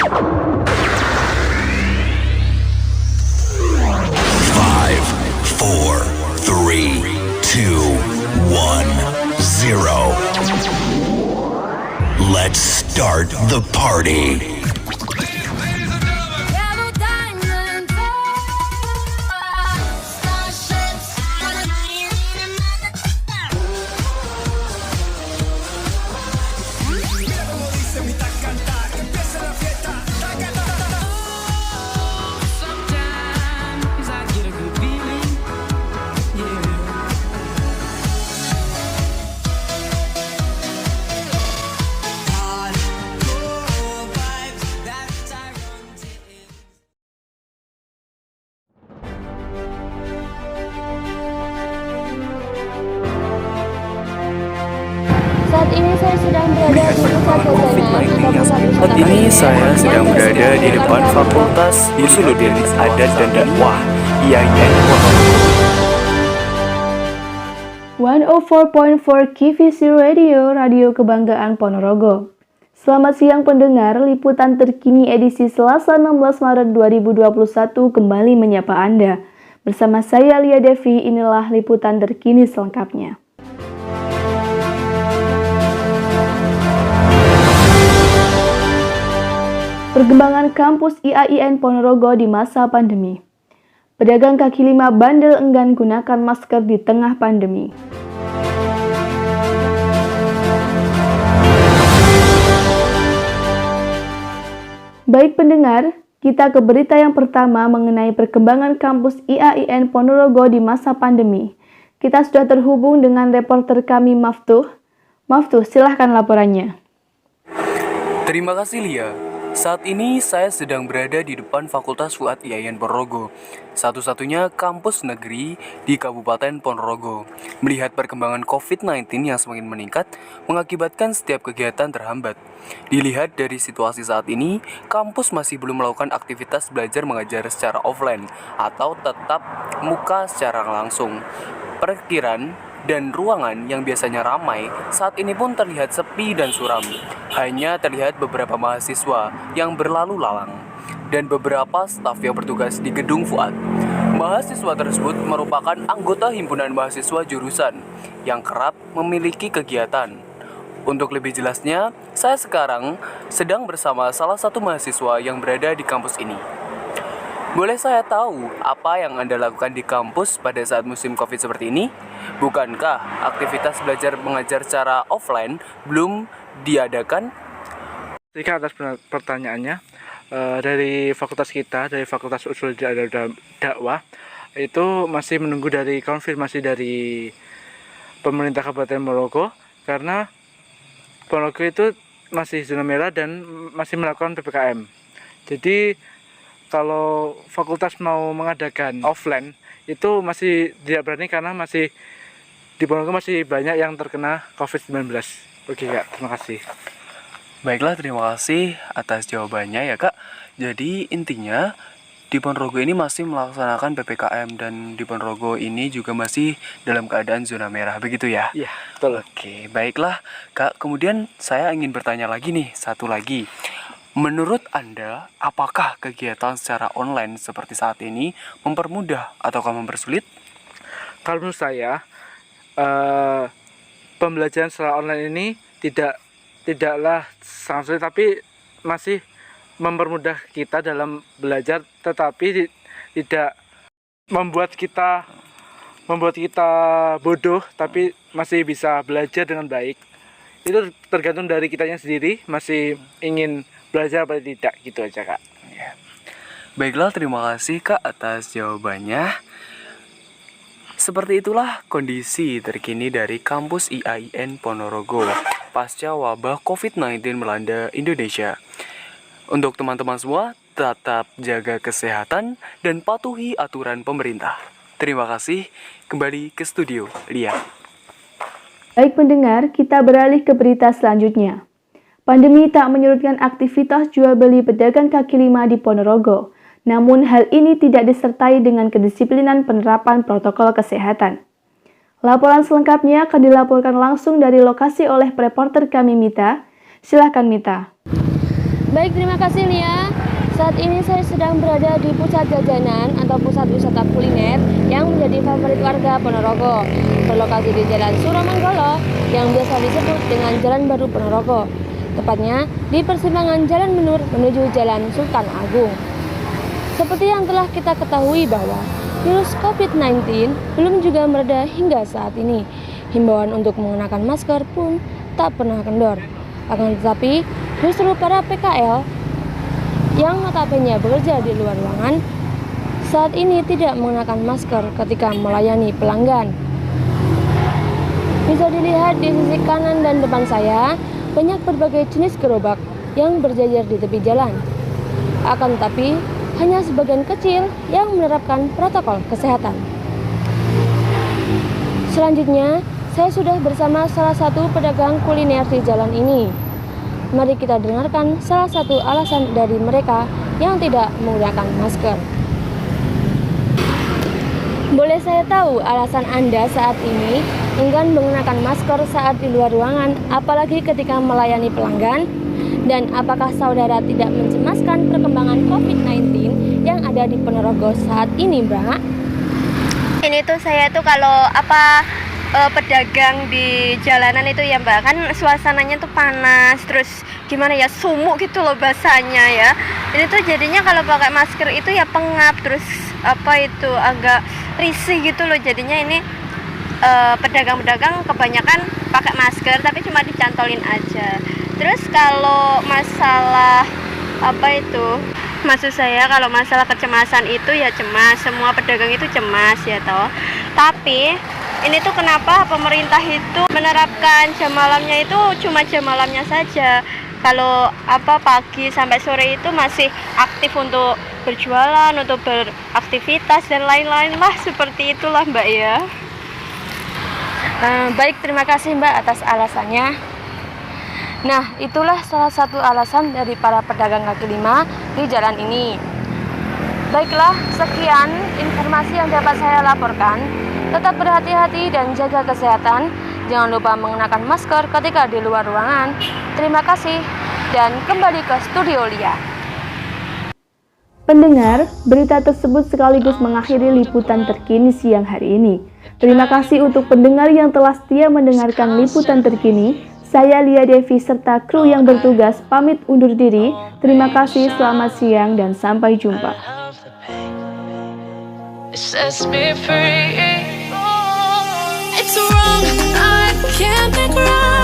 Five, four, three, two, one, zero. Let's start the party. Saat ini saya sedang berada Melihat di pusat perkembangan perbelanjaan COVID-19 di yang pusat semakin wisata ini saya Bandung. sedang berada di depan Fakultas Usuluddin Adat dan Dakwah IAIN Ponorogo. 104.4 KVC Radio, Radio Kebanggaan Ponorogo. Selamat siang pendengar, liputan terkini edisi Selasa 16 Maret 2021 kembali menyapa Anda. Bersama saya Lia Devi, inilah liputan terkini selengkapnya. Perkembangan kampus IAIN Ponorogo di masa pandemi. Pedagang kaki lima bandel enggan gunakan masker di tengah pandemi. Baik pendengar, kita ke berita yang pertama mengenai perkembangan kampus IAIN Ponorogo di masa pandemi. Kita sudah terhubung dengan reporter kami Maftuh. Maftuh, silahkan laporannya. Terima kasih Lia. Saat ini saya sedang berada di depan Fakultas Fuad IAIN Ponorogo, satu-satunya kampus negeri di Kabupaten Ponorogo. Melihat perkembangan COVID-19 yang semakin meningkat, mengakibatkan setiap kegiatan terhambat. Dilihat dari situasi saat ini, kampus masih belum melakukan aktivitas belajar mengajar secara offline atau tetap muka secara langsung. Perkiraan dan ruangan yang biasanya ramai saat ini pun terlihat sepi dan suram. Hanya terlihat beberapa mahasiswa yang berlalu lalang dan beberapa staf yang bertugas di gedung Fuad. Mahasiswa tersebut merupakan anggota himpunan mahasiswa jurusan yang kerap memiliki kegiatan. Untuk lebih jelasnya, saya sekarang sedang bersama salah satu mahasiswa yang berada di kampus ini. Boleh saya tahu apa yang Anda lakukan di kampus pada saat musim COVID seperti ini? Bukankah aktivitas belajar mengajar secara offline belum diadakan? Jika atas pertanyaannya, dari fakultas kita, dari Fakultas Usuluddin Adat dan Dakwah, itu masih menunggu dari konfirmasi dari pemerintah Kabupaten Ponorogo, karena Ponorogo itu masih zona merah dan masih melakukan PPKM. Jadi kalau fakultas mau mengadakan offline itu masih tidak berani karena masih di Ponorogo masih banyak yang terkena COVID-19. Oke Kak, terima kasih. Baiklah, terima kasih atas jawabannya ya Kak. Jadi intinya di Ponorogo ini masih melaksanakan PPKM dan di Ponorogo ini juga masih dalam keadaan zona merah, begitu ya? Iya, betul. Oke, baiklah Kak. Kemudian saya ingin bertanya lagi nih, satu lagi. Menurut Anda, apakah kegiatan secara online seperti saat ini mempermudah ataukah mempersulit? Kalau menurut saya, pembelajaran secara online ini tidaklah sangat sulit, tapi masih mempermudah kita dalam belajar, tetapi tidak membuat kita bodoh, tapi masih bisa belajar dengan baik. Itu tergantung dari kitanya sendiri, masih ingin belajar apa tidak, gitu aja Kak. Ya. Baiklah, terima kasih Kak atas jawabannya. Seperti itulah kondisi terkini dari kampus IAIN Ponorogo pasca wabah COVID-19 melanda Indonesia. Untuk teman-teman semua, tetap jaga kesehatan dan patuhi aturan pemerintah. Terima kasih, kembali ke studio, Lia. Baik pendengar, kita beralih ke berita selanjutnya. Pandemi tak menyurutkan aktivitas jual beli pedagang kaki lima di Ponorogo. Namun hal ini tidak disertai dengan kedisiplinan penerapan protokol kesehatan. Laporan selengkapnya akan dilaporkan langsung dari lokasi oleh reporter kami Mita. Silahkan Mita. Baik, terima kasih Lia. Saat ini saya sedang berada di pusat jajanan atau pusat wisata kuliner yang menjadi favorit warga Ponorogo, berlokasi di Jalan Suromanggolo yang biasa disebut dengan Jalan Baru Ponorogo, tepatnya di persimpangan Jalan Menur menuju Jalan Sultan Agung. Seperti yang telah kita ketahui bahwa virus COVID-19 belum juga mereda hingga saat ini. Himbauan untuk mengenakan masker pun tak pernah kendor. Akan tetapi, justru para PKL yang notabene bekerja di luar ruangan saat ini tidak mengenakan masker ketika melayani pelanggan. Bisa dilihat di sisi kanan dan depan saya, banyak berbagai jenis gerobak yang berjajar di tepi jalan. Akan tetapi, hanya sebagian kecil yang menerapkan protokol kesehatan. Selanjutnya, saya sudah bersama salah satu pedagang kuliner di jalan ini. Mari kita dengarkan salah satu alasan dari mereka yang tidak menggunakan masker. Boleh saya tahu alasan Anda saat ini enggan menggunakan masker saat di luar ruangan, apalagi ketika melayani pelanggan? Dan apakah saudara tidak mencemaskan perkembangan COVID-19 yang ada di Ponorogo saat ini, Mbak? Ini tuh saya tuh kalau pedagang di jalanan itu ya Mbak, kan suasananya tuh panas, terus gimana ya, sumuk gitu loh bahasanya ya. Ini tuh jadinya kalau pakai masker itu ya pengap, terus agak risih gitu loh. Jadinya ini pedagang-pedagang kebanyakan pakai masker tapi cuma dicantolin aja. Terus kalau masalah maksud saya kalau masalah kecemasan itu ya cemas, semua pedagang itu cemas ya toh. Tapi ini tuh kenapa pemerintah itu menerapkan jam malamnya itu cuma jam malamnya saja. Kalau pagi sampai sore itu masih aktif untuk berjualan, untuk beraktivitas dan lain-lain lah, seperti itulah Mbak ya. Baik, terima kasih Mbak atas alasannya. Nah, itulah salah satu alasan dari para pedagang kaki lima di jalan ini. Baiklah, sekian informasi yang dapat saya laporkan. Tetap berhati-hati dan jaga kesehatan. Jangan lupa mengenakan masker ketika di luar ruangan. Terima kasih dan kembali ke studio Lia. Pendengar, berita tersebut sekaligus mengakhiri liputan terkini siang hari ini. Terima kasih untuk pendengar yang telah setia mendengarkan liputan terkini. Saya Lia Devi serta kru yang bertugas pamit undur diri. Terima kasih, selamat siang dan sampai jumpa. It's wrong, I can't make right.